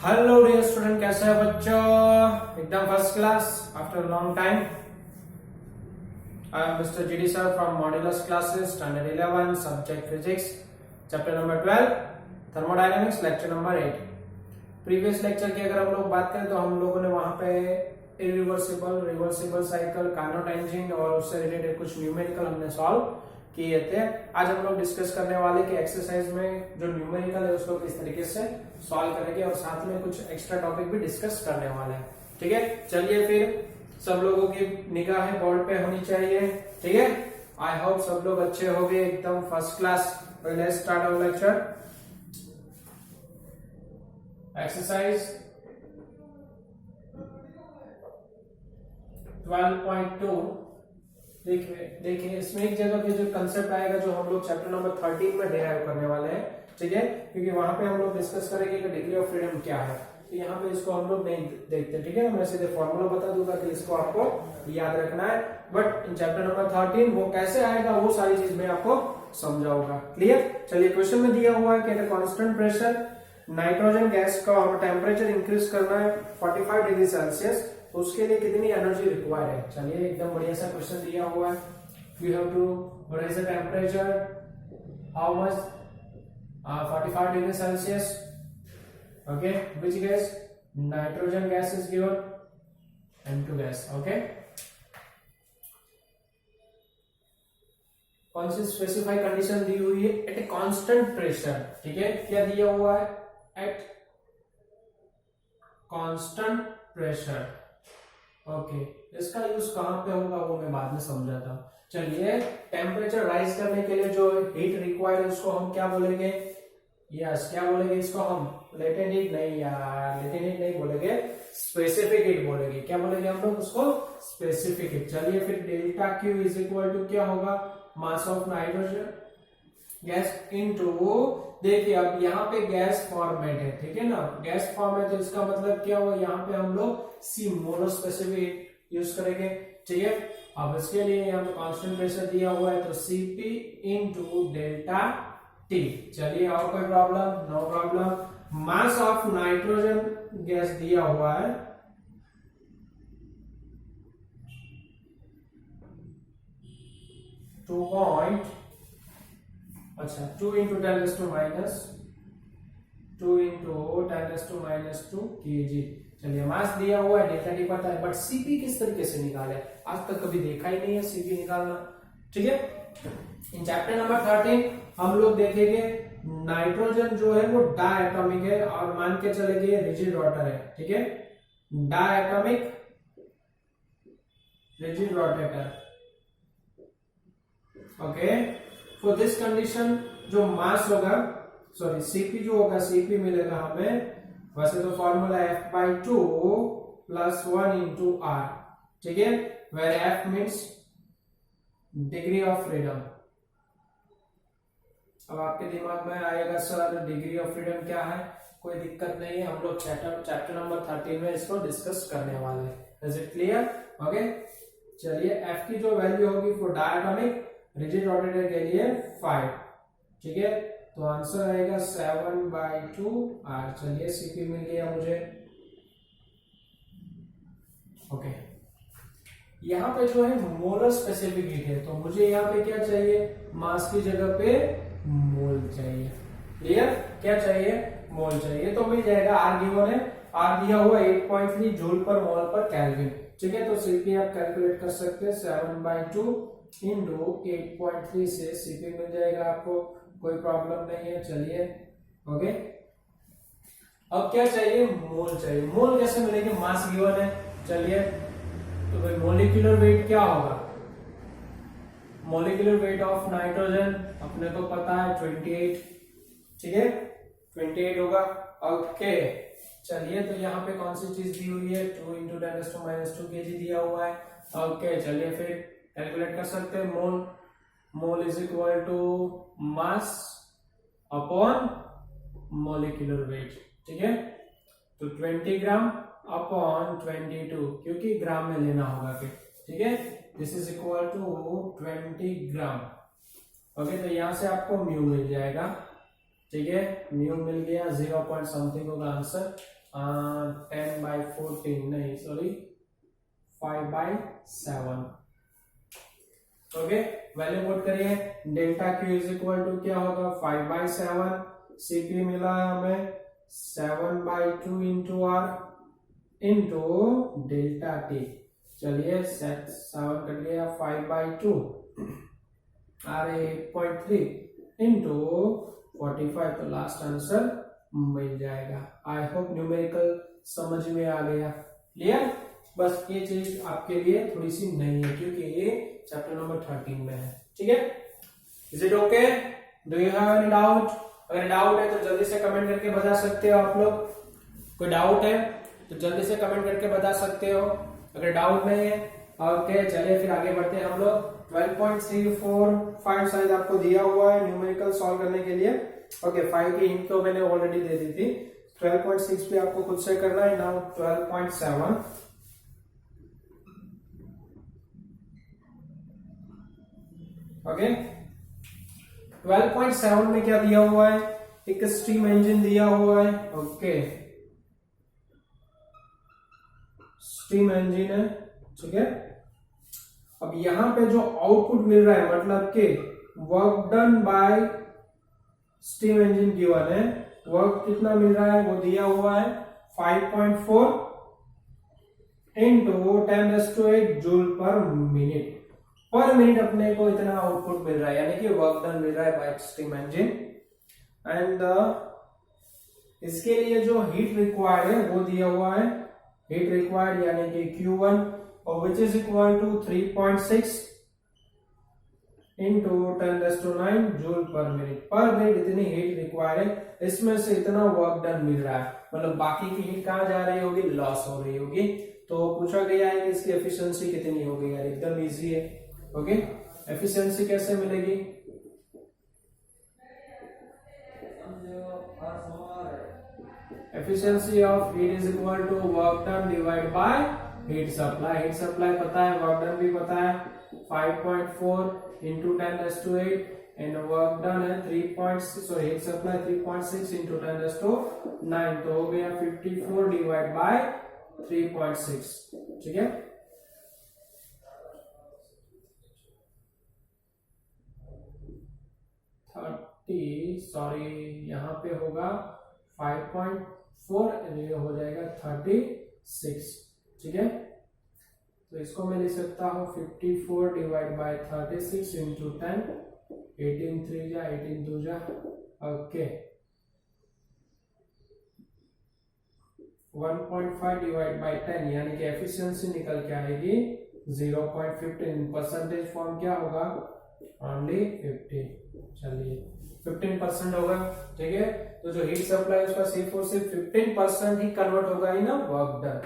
Hello dear student, कैसे है बच्चों? एकदम first class after long time. I am mister GD sir from modulus classes standard 11 subject physics chapter number 12 thermodynamics lecture number 8। Previous lecture की अगर हम लोग बात करें तो हम लोगों ने वहां पे irreversible, reversible cycle, Carnot engine और उससे रिलेटेड कुछ न्यूमेरिकल हमने सॉल्व किए थे। आज हम लोग डिस्कस करने वाले कि एक्सरसाइज में जो न्यूमेरिकल है उसको किस तरीके से सॉल्व करेंगे और साथ में कुछ एक्स्ट्रा टॉपिक भी डिस्कस करने वाले हैं। ठीक है, चलिए फिर सब लोगों की निगाहें बोर्ड पे होनी चाहिए। ठीक है, आई होप सब लोग अच्छे हो गए, एकदम first class. Let's start our lecture. Exercise 12.2। देखिए इसमें एक जगह पे जो कंसेप्ट आएगा जो हम लोग चैप्टर नंबर 13 में डिराइव करने वाले हैं। ठीक है, क्योंकि वहां पे हम लोग डिस्कस करेंगे कि डिग्री ऑफ फ्रीडम क्या है। तो यहाँ पे इसको हम लोग नहीं देखते। ठीक है, मैं सीधे फॉर्मूला बता दूंगा कि इसको आपको याद रखना है, बट इन चैप्टर नंबर 13 वो कैसे आएगा वो सारी चीज मैं आपको समझाऊंगा। क्लियर? चलिए, क्वेश्चन में दिया हुआ है कि eight constant pressure nitrogen gas का हमें टेम्परेचर इंक्रीज करना है 45 डिग्री सेल्सियस, तो उसके लिए कितनी एनर्जी रिक्वायर्ड है। चलिए, एकदम बढ़िया सा क्वेश्चन दिया हुआ है। You have to raise the temperature how much 45 degree Celsius. Okay, which gas? Nitrogen gas is given, N2 gas. Okay, कौन सी स्पेसिफाई कंडीशन दी हुई है? At a constant pressure. ठीक है, क्या दिया हुआ है? At constant pressure. ओके, इसका यूज कहां पे होगा वो मैं बाद में समझाता हूं। चलिए, टेम्परेचर राइज करने के लिए जो हीट रिक्वायर्ड है उसको हम क्या बोलेंगे? यस, क्या बोलेंगे इसको हम? लेटेंट हीट नहीं यार, लेटेंट हीट नहीं बोलेंगे, स्पेसिफिक हीट बोलेंगे। क्या बोलेंगे हम लोग उसको? Specific heat. चलिए, फिर delta Q is equal to क्या होगा? Mass of nitrogen gas into, देखिए अब यहाँ पे गैस फॉर्मेट है। ठीक है ना, गैस फॉर्म है तो इसका मतलब क्या हुआ? यहाँ पे हम लोग सी मोनो स्पेसिफिक यूज करेंगे। ठीक है, अब इसके लिए यहाँ पे कांस्टेंट प्रेशर दिया हुआ है तो Cp इंटू डेल्टा टी। चलिए, और कोई problem? No problem. Mass of nitrogen gas दिया हुआ है 2 इंटू 10⁻² kg। चलिए, मास दिया हुआ है, डेल्टा टी पता है, बट सीपी किस तरीके से निकाले? आज तक कभी देखा ही नहीं है सीपी निकालना। ठीक है, इन चैप्टर नंबर 13 हम लोग देखेंगे नाइट्रोजन जो है वो डायटोमिक है और मान के चलेंगे रिजिड रोटर है। ठीक है, diatomic rigid rotator. Okay, for this condition जो मास होगा, सॉरी सीपी जो होगा, सीपी मिलेगा हमें, वैसे तो फॉर्मूला F/2 + 1 × R। ठीक है, where F means degree of freedom. अब आपके दिमाग में आएगा सर डिग्री ऑफ फ्रीडम क्या है? कोई दिक्कत नहीं है, हम लोग चैप्टर नंबर 13 में इसको डिस्कस करने वाले हैं। Is it clear? ओके, चलिए, F की जो वैल्यू होगी फॉर डायटोमिक रिजिड रोटेटर के लिए 5। ठीक है, तो आंसर आएगा 7/2 R। चलिए, सीपी मिल गया मुझे। ओके, यहाँ पे जो है मोलर स्पेसिफिक हीट है, तो मुझे यहाँ पे क्या चाहिए? मास की जगह पे मोल चाहिए। क्लियर? क्या चाहिए? मोल चाहिए, तो मिल जाएगा। R गिवन है, R दिया हुआ 8.3 जूल पर मोल पर केल्विन। ठीक है, तो सीपी आप कैलकुलेट कर सकते हैं 7/2 इंटू 8.3 से सीपी मिल जाएगा आपको, कोई प्रॉब्लम नहीं है। चलिए, ओके, अब क्या चाहिए? मोल चाहिए। मोल कैसे मिलेगी? मास गिवन है। चलिए, तो भाई मोलिकुलर वेट क्या होगा? मोलिकुलर वेट ऑफ नाइट्रोजन अपने को पता है 28। ठीक है, 28 होगा। ओके, चलिए, तो यहाँ पे कौन सी चीज दी हुई है? 2 × 10⁻² kg दिया हुआ है। ओके, चलिए फिर कैलकुलेट कर सकते हैं। Mole is equal to mass upon molecular weight. ठीक है, तो 20 ग्राम अपॉन 22, क्योंकि ग्राम में लेना होगा फिर। ठीक है, this is equal to 20 gram. Okay, तो यहां से आपको म्यू मिल जाएगा। ठीक है, म्यू मिल गया, 0 पॉइंट समथिंग होगा आंसर। 10/14 नहीं, सॉरी 5/7। ओके, वैल्यू पुट करिए। Delta Q is equal to क्या होगा 5/7, सीपी मिला है हमें 7/2 into R into delta T. चलिए 7 कट गया, 5/2 आर 8.3 इंटू 45, तो लास्ट आंसर मिल जाएगा। आई होप न्यूमेरिकल समझ में आ गया। क्लियर? बस ये चीज आपके लिए थोड़ी सी नई है क्योंकि ये चैप्टर नंबर 13 में है। ठीक है, is it okay? Do you have any doubt? अगर डाउट है तो जल्दी से कमेंट करके बता सकते हो आप लोग। कोई डाउट है तो जल्दी से कमेंट करके बता सकते हो। अगर डाउट नहीं है, ओके चलिए फिर आगे बढ़ते हैं हम लोग। 12.345 शायद आपको दिया हुआ है न्यूमेरिकल सॉल्व करने के लिए। ओके, 5 की हिंट तो मैंने ऑलरेडी दे दी थी। 12.6 पे आपको खुद से करना है। नाउ 12.7। ओके, 12.7 में क्या दिया हुआ है? एक स्टीम इंजन दिया हुआ है। ओके, स्टीम इंजन है। ठीक है, अब यहां पे जो आउटपुट मिल रहा है मतलब कि work done by steam engine given है, वर्क कितना मिल रहा है वो दिया हुआ है 5.4 into 10⁸ joule per minute. Per minute अपने को इतना आउटपुट मिल रहा है, यानी कि वर्क डन मिल रहा है बाय स्टीम इंजन। एंड इसके लिए जो हीट रिक्वायर्ड है वो दिया हुआ है, हीट रिक्वायर्ड यानी कि Q1, और which is equal to 3.6 into 10⁹ joule per minute. Per minute इतनी हीट रिक्वायर्ड है, इसमें से इतना वर्क डन मिल रहा है, मतलब बाकी की हीट कहाँ जा रही होगी? लॉस हो रही होगी। तो पूछा गया है कि इसकी एफिशिएंसी कितनी होगी? यार एकदम इजी है। ओके, एफिशिएंसी कैसे मिलेगी? Efficiency of heat is equal to work done divide by heat supply. Heat supply पता है, वर्क डन भी पता है। 5.4 इंटू 10⁸ एंड वर्क डन है 3.6, सॉरी हीट सप्लाई 3.6 इंटू 10⁹, तो हो गया 54 डिवाइड बाय 3.6। ठीक है, सॉरी यहाँ पे होगा 5.4, ये हो जाएगा 36। ठीक है, तो इसको मैं लिख सकता हूँ 54 डिवाइड बाय 36 इंटू 10, 18 3 जा 18 2 जा। ओके, 1.5 डिवाइड बाय 10, यानी कि एफिशिएंसी निकल के आएगी 0.15। परसेंटेज फॉर्म क्या होगा? ओनली 50। चलिए 15% होगा। ठीक है, तो जो हीट सप्लाई उसका सिर्फ और सिर्फ 15% ही कन्वर्ट होगा इन वर्क डन।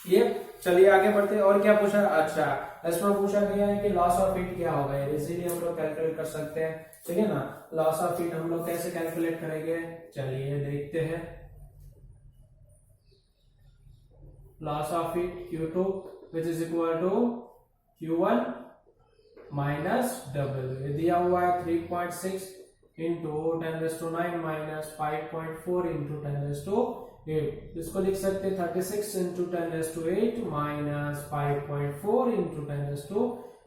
ये चलिए आगे बढ़ते हैं। और क्या पूछा? अच्छा, इसमें पूछा गया है कि लॉस ऑफ हीट क्या होगा, इजीली हम लोग कैलकुलेट कर सकते हैं। ठीक है ना, लॉस ऑफ हीट हम लोग कैसे कैलकुलेट करेंगे? चलिए देखते हैं। Loss of heat Q2 which is equal to Q1 minus W, दिया हुआ है 3.6 इंटू 10⁹ माइनस 5.4 इंटू 10⁸। इसको लिख सकते 36 इंटू 10⁸ माइनस 5.4 इंटू 10⁸, तो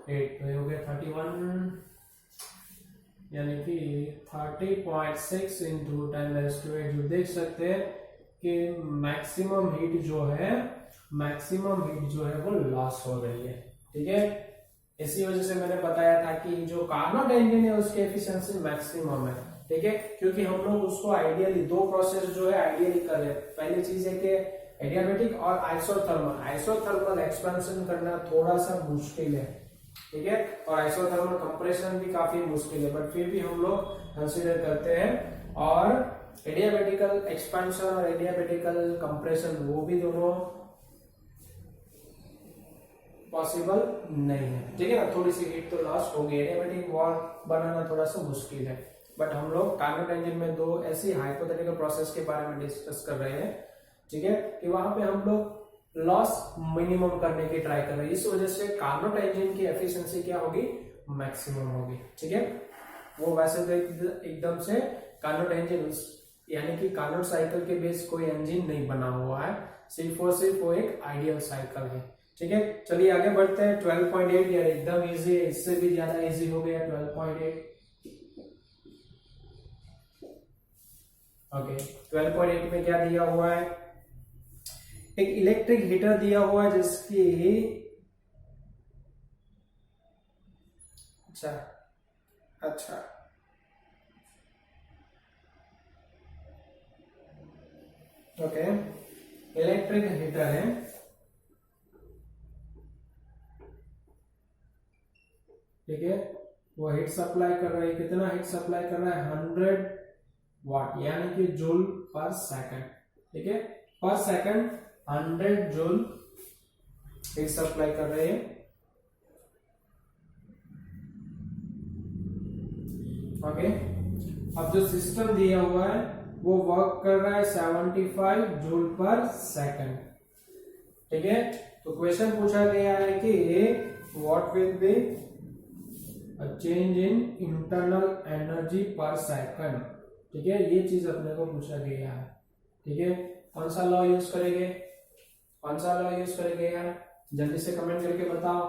ये हो गया 31, यानी कि 30.6 इंटू 10⁸। जो देख सकते हैं कि मैक्सिमम हीट जो है वो लॉस हो रही है। ठीक है, इसी वजह से मैंने बताया था कि जो कार्नोट इंजन है उसकी एफिशिएंसी मैक्सिमम है। ठीक है, क्योंकि हम लोग उसको आइडियली दो प्रोसेस जो है आइडियली कर रहे हैं। पहली चीज है कि एडियाबेटिक और आइसोथर्मल एक्सपेंशन करना थोड़ा सा मुश्किल है। ठीक है, और आइसोथर्मल कंप्रेशन भी काफी मुश्किल है, बट फिर भी हम लोग कंसीडर करते हैं। और एडियाबेटिकल एक्सपेंशन और एडियाबेटिकल कंप्रेशन वो भी दोनों पॉसिबल नहीं है। ठीक है ना, थोड़ी सी हीट तो लॉस होगी, एडियाबेटिक वॉल बनाना थोड़ा सा मुश्किल है। बट हम लोग कार्नोट इंजन में दो ऐसी हाइपोथेटिकल प्रोसेस के बारे में डिस्कस कर रहे हैं। ठीक है, कि वहां पे हम लोग लॉस मिनिमम करने की ट्राई कर रहे हैं। इस वजह से कार्नोट इंजन की एफिशिएंसी क्या होगी? मैक्सिमम होगी। ठीक है, वो वैसे तो एकदम से कार्नोट इंजन यानी कि कार्नोट साइकिल के बेस कोई इंजन नहीं बना हुआ है, सिर्फ और सिर्फ वो एक आइडियल साइकिल है। ठीक है, चलिए आगे बढ़ते हैं। 12.8 यार एकदम इजी है, इससे भी ज्यादा इजी हो गया 12.8। ओके, 12.8 में क्या दिया हुआ है, एक इलेक्ट्रिक हीटर दिया हुआ है जिसकी अच्छा ओके, इलेक्ट्रिक हीटर है, ठीक है, वो हीट सप्लाई कर रहा है, कितना हीट सप्लाई कर रहा है, 100 वाट यानी कि जूल पर सेकंड। ठीक है, पर सेकंड 100 जूल हीट सप्लाई कर रहे हैं। ओके, अब जो सिस्टम दिया हुआ है वो वर्क कर रहा है 75 जूल पर सेकंड। ठीक है, तो क्वेश्चन पूछा गया है कि what will be a change in internal energy पर सेकंड। ठीक है, ये चीज अपने को पूछा गया है। ठीक है, कौन सा लॉ यूज करेंगे, कौन सा लॉ यूज करेंगे यार, जल्दी से कमेंट करके बताओ।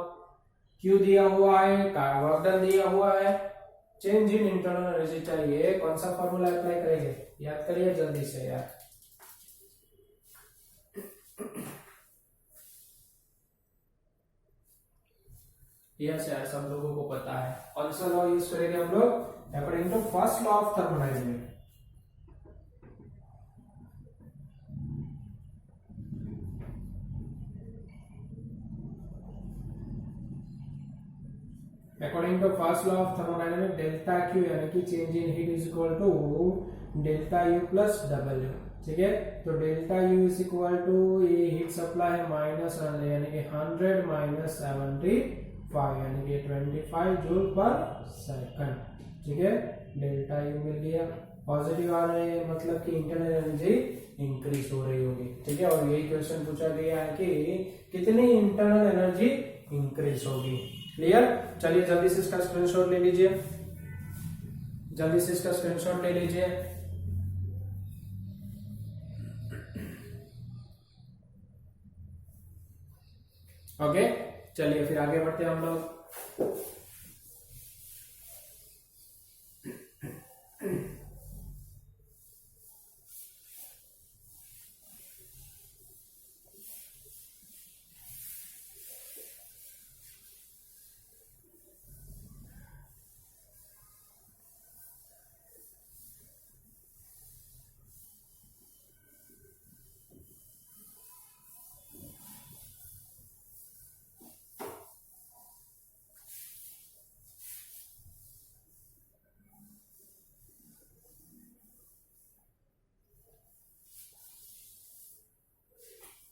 क्यू दिया हुआ है, वर्क डन दिया हुआ है, चेंज इन इंटरनल एनर्जी चाहिए, कौन सा फॉर्मूला अप्लाई करेंगे, याद करिए जल्दी से यार। यस यार, सब लोगों को पता है, कौन सा लॉ यूज करेंगे हम लोग, according to first law of thermodynamics. According to first law of thermodynamics, delta Q यानी कि change in heat is equal to delta U plus W। ठीक है, तो delta U is equal to ये heat supply है minus यानी कि 100 minus 75 यानी कि 25 जूल पर सेकंड। ठीक है, डेल्टा U मिल गया, पॉजिटिव आ रहे हैं मतलब कि इंटरनल एनर्जी इंक्रीज हो रही होगी। ठीक है, और यही क्वेश्चन पूछा गया है कि कितनी इंटरनल एनर्जी इंक्रीज होगी। क्लियर, चलिए जल्दी से इसका स्क्रीनशॉट ले लीजिए, जल्दी से इसका स्क्रीनशॉट ले लीजिए। ओके, चलिए फिर आगे बढ़ते हैं हम लोग।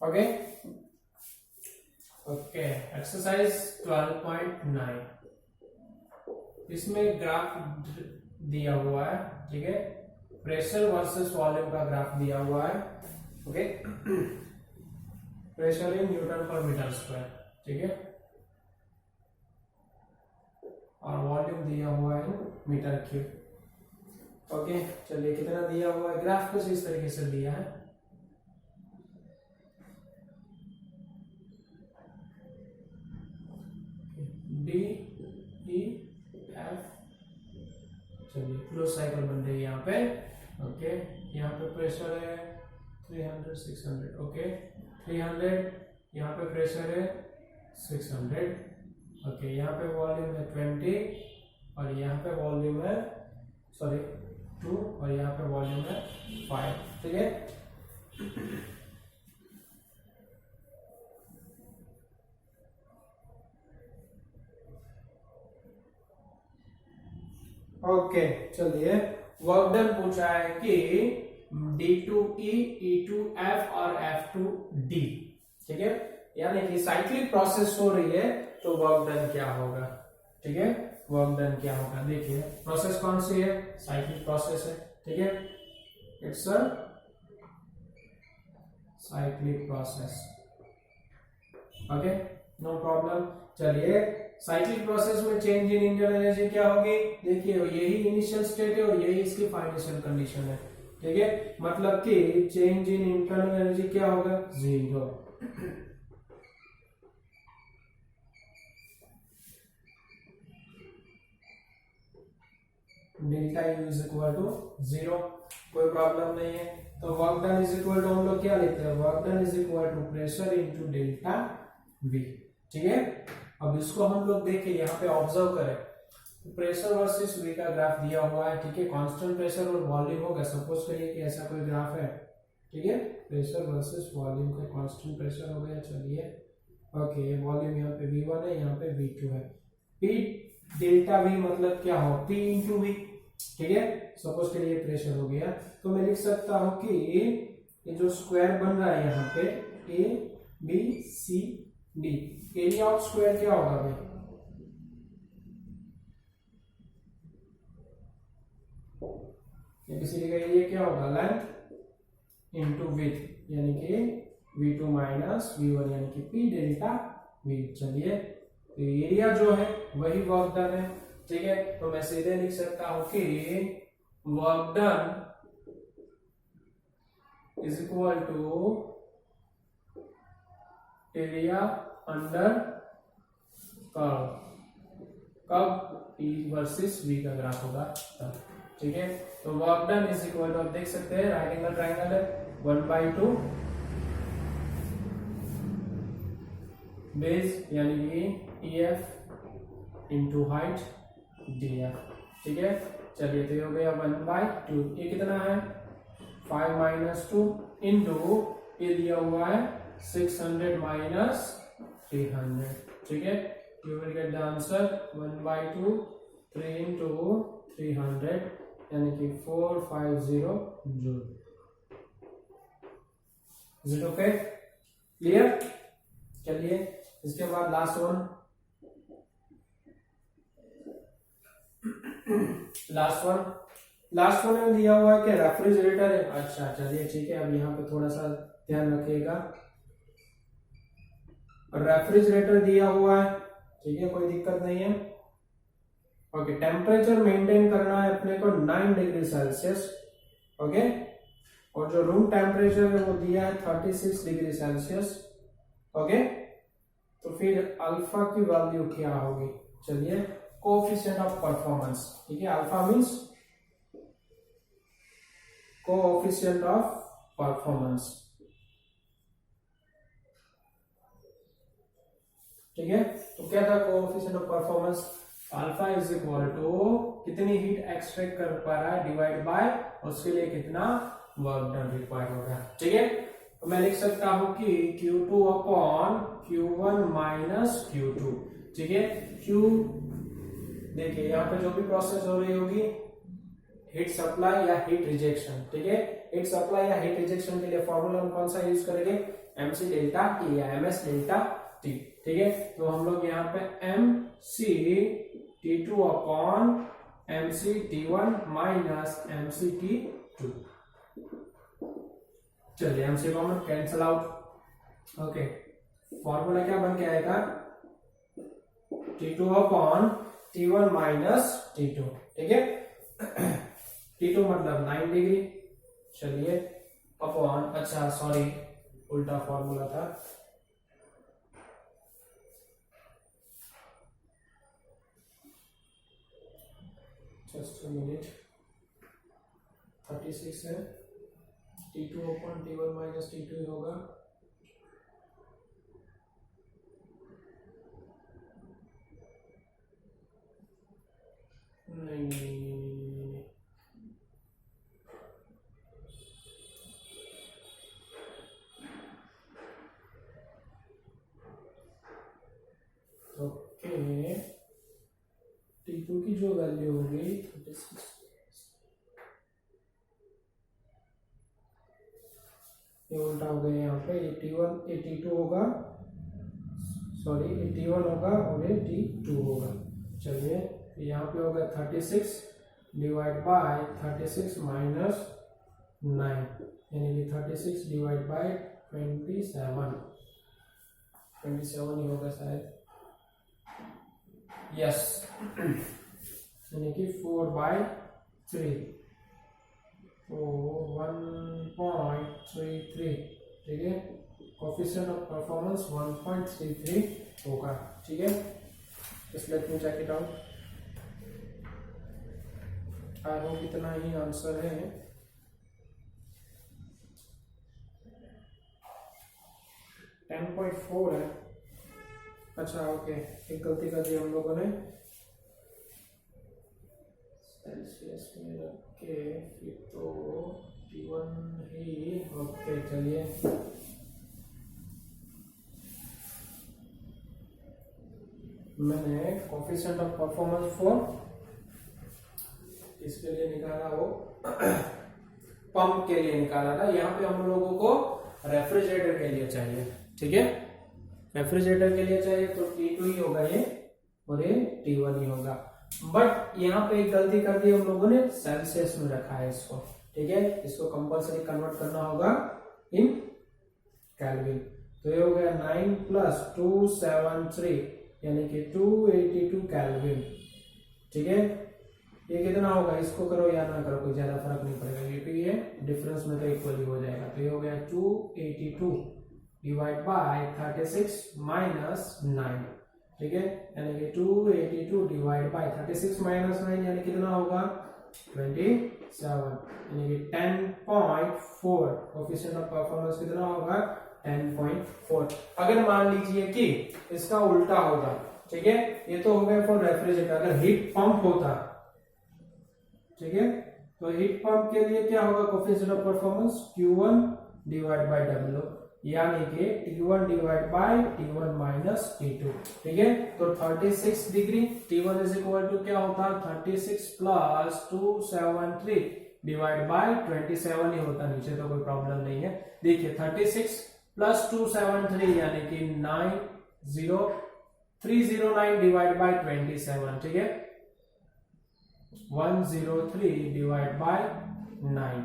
ओके ओके, एक्सरसाइज 12.9, इसमें ग्राफ दिया हुआ है। ठीक है, प्रेशर वर्सेस वॉल्यूम का ग्राफ दिया हुआ है। ओके, प्रेशर इन न्यूटन पर मीटर स्क्वायर। ठीक है, और वॉल्यूम दिया हुआ है मीटर क्यूब। ओके, चलिए कितना दिया हुआ है, ग्राफ कुछ इस तरीके से दिया है। डी ई एफ, चलिए क्लोज साइकिल बन रही है यहाँ पे। ओके, यहाँ पे प्रेशर है 300 600। ओके, 300, यहाँ पे प्रेशर है 600। ओके, यहाँ पे वॉल्यूम है 20 और यहाँ पे वॉल्यूम है 2 और यहाँ पे वॉल्यूम है 5। ठीक है, ओके, चलिए वर्क डन पूछा है कि D2E, E2F और F2D। ठीक है, यानी कि साइक्लिक प्रोसेस हो रही है तो वर्क डन क्या होगा। ठीक है, वर्क डन क्या होगा, देखिए प्रोसेस कौन सी है, साइक्लिक प्रोसेस है। ठीक है, it's a cyclic process. Okay, no problem. चलिए साइक्लिक प्रोसेस में चेंज इन इंटरनल एनर्जी क्या होगी, देखिए यही इनिशियल स्टेट है और यही इसकी फाइनेंशियल कंडीशन है। ठीक है, मतलब कि चेंज इन इंटरनल एनर्जी क्या होगा, 0। Delta U is equal to 0, कोई प्रॉब्लम नहीं है। तो work done is equal to हम लोग क्या लिखते हैं, work done is equal to pressure into delta V. ठीक है, अब इसको हम लोग देखें, यहाँ पे ऑब्जर्व करें, प्रेशर वर्सेस वी का ग्राफ दिया हुआ है। ठीक है, कांस्टेंट प्रेशर और वॉल्यूम होगा, सपोज करिए कि ऐसा कोई ग्राफ है। ठीक है, प्रेशर वर्सेस वॉल्यूम का कांस्टेंट प्रेशर हो गया। चलिए ओके, वॉल्यूम यहाँ पे V1 है, यहाँ पे V2 है। P डेल्टा V मतलब क्या हो, P इंटू V। ठीक है, सपोज करिए प्रेशर हो गया, तो मैं लिख सकता हूं कि ये जो स्क्वायर बन रहा है यहाँ पे A B C D, area of square क्या होगा भाई, किसी का एरिया क्या होगा, लेंथ इंटू विड्थ, यानी कि V2 माइनस V1 यानी कि P डेल्टा V। चलिए, तो एरिया जो है वही वर्क डन है। ठीक है, तो मैं सीधे लिख सकता हूं कि work done is equal to area under curve, कब P वर्सेस V का ग्राफ होगा तब। ठीक है, तो work done is equal to, आप देख सकते हैं राइट एंगल ट्राइंगल है, 1/2 बेस यानी कि EF इंटू हाइट DF। ठीक है, चलिए तो ये हो गया 1/2, ये कितना है 5 माइनस 2 इंटू ये दिया हुआ है 600 माइनस 300। ठीक है, you will get the answer 1/2 3 into 300 यानी कि 450 joule. Is it okay, clear. चलिए इसके बाद लास्ट वन, लास्ट वन में दिया हुआ है कि रेफ्रिजरेटर है। अच्छा चलिए ठीक है, अब यहाँ पे थोड़ा सा ध्यान रखिएगा, रेफ्रिजरेटर दिया हुआ है। ठीक है, कोई दिक्कत नहीं है। ओके, टेम्परेचर मेंटेन करना है अपने को 9 डिग्री सेल्सियस। ओके, और जो रूम टेम्परेचर है वो दिया है 36 डिग्री सेल्सियस। ओके, तो फिर अल्फा की वैल्यू क्या होगी, चलिए कोएफिशिएंट ऑफ परफॉर्मेंस। ठीक है, alpha means coefficient of performance. ठीक है, तो क्या था coefficient of performance, alpha is equal to कितनी हीट एक्सट्रैक्ट कर पा रहा है डिवाइड बाय उसके लिए कितना वर्क डन रिक्वायर्ड होगा। ठीक है, तो मैं लिख सकता हूं कि Q2 upon Q1 minus Q2। ठीक है, Q देखिए यहाँ पे जो भी प्रोसेस हो रही होगी, हीट सप्लाई या हीट रिजेक्शन। ठीक है, हीट सप्लाई या हीट रिजेक्शन के लिए फॉर्मूला हम कौन सा यूज करेंगे, MC डेल्टा T या MS डेल्टा T। ठीक है, तो हम लोग यहाँ पे MC T2 upon MC T1 minus MC T2। चलिए MC common cancel out. Okay, formula क्या बन के आएगा, T2 upon T1 minus T2। ठीक है, T2 मतलब 9 डिग्री। चलिए अपॉन, अच्छा सॉरी उल्टा फॉर्मूला था, जस्ट मिनट, 36 है, T2 upon T1 minus T2 होगा। नहीं, ओके, T2 की जो वैल्यू होगी 36, ये उल्टा हो गया यहाँ पे, ये T1 ये T2 होगा, सॉरी ये T1 होगा और ये T2 होगा। चलिए यहाँ पे होगा 36 डिवाइड बाय 36 माइनस 9 यानी कि 36 डिवाइड बाय 27 ही होगा शायद, यस, यानी कि 4/3। 1.33, ठीक है, कोफिशिएंट ऑफ परफॉर्मेंस 1.33 होगा, ठीक है। Just let me check it out. I hope इतना ही आंसर है। टेन 10.4 है। अच्छा ओके, एक गलती कर दी हम लोगों ने, सेल्सियस में रख के फिर तो T1 ही, ओके चलिए मैंने कोफिशिएंट ऑफ परफॉर्मेंस फॉर इसके लिए निकाला, वो पंप के लिए निकाला था। यहाँ पे हम लोगों को रेफ्रिजरेटर के लिए चाहिए, ठीक है, रेफ्रिजरेटर के लिए चाहिए तो T2 ही होगा ये, और ये T1 ही होगा। बट यहाँ पे एक गलती कर दी हम लोगों ने, सेल्सियस में रखा है इसको, ठीक है, इसको कंपल्सरी कन्वर्ट करना होगा इन केल्विन। तो ये हो गया 9 + 273 यानी कि 282 केल्विन, ठीक है। ये कितना होगा, इसको करो या ना करो कोई ज्यादा फर्क नहीं पड़ेगा, क्योंकि ये डिफरेंस में तो इक्वली हो जाएगा। तो ये हो गया 282 डिवाइड बाय 36 माइनस 9, ठीक है, यानी कि 282 डिवाइड बाय 36 माइनस 9 यानी कितना होगा 27, यानी कि 10.4। कोफिशिएंट ऑफ परफॉर्मेंस कितना होगा 10.4। अगर मान लीजिए कि इसका उल्टा होगा, ठीक है, ये तो हो गया फॉर रेफ्रिजरेटर, अगर हीट पंप होता, ठीक है, तो हीट पंप के लिए क्या होगा coefficient of performance Q1 divide by W, यानी कि T1 divide by T1 minus T2, ठीक है। तो 36 degree T1 is equal to क्या होता है 36 + 273 डिवाइड बाय 27 ही होता, नीचे तो कोई प्रॉब्लम नहीं है। देखिए 36 + 273 यानी कि 309 डिवाइड बाय 27, ठीक है, 103 डिवाइड बाय 9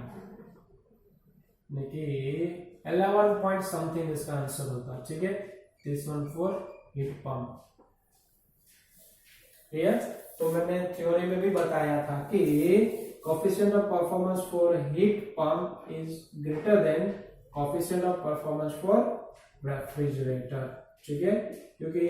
यानी कि 11 पॉइंट समथिंग इसका आंसर होता, ठीक है। This one for heat pump, clear. तो मैंने थ्योरी में भी बताया था कि coefficient of performance for heat pump is greater than coefficient of performance for refrigerator, ठीक है, क्योंकि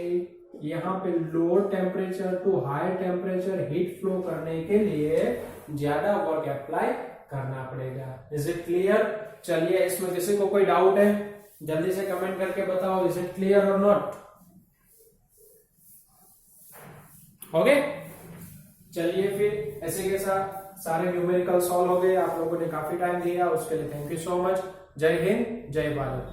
यहाँ पे low temperature to high temperature heat flow करने के लिए ज्यादा वर्क अप्लाई करना पड़ेगा। Is it clear? चलिए, इसमें किसी को कोई डाउट है जल्दी से कमेंट करके बताओ, इज इट क्लियर और नॉट? ओके, चलिए फिर ऐसे के साथ सारे न्यूमेरिकल सॉल्व हो गए। आप लोगों ने काफी टाइम दिया, उसके लिए थैंक यू सो मच। जय हिंद, जय भारत।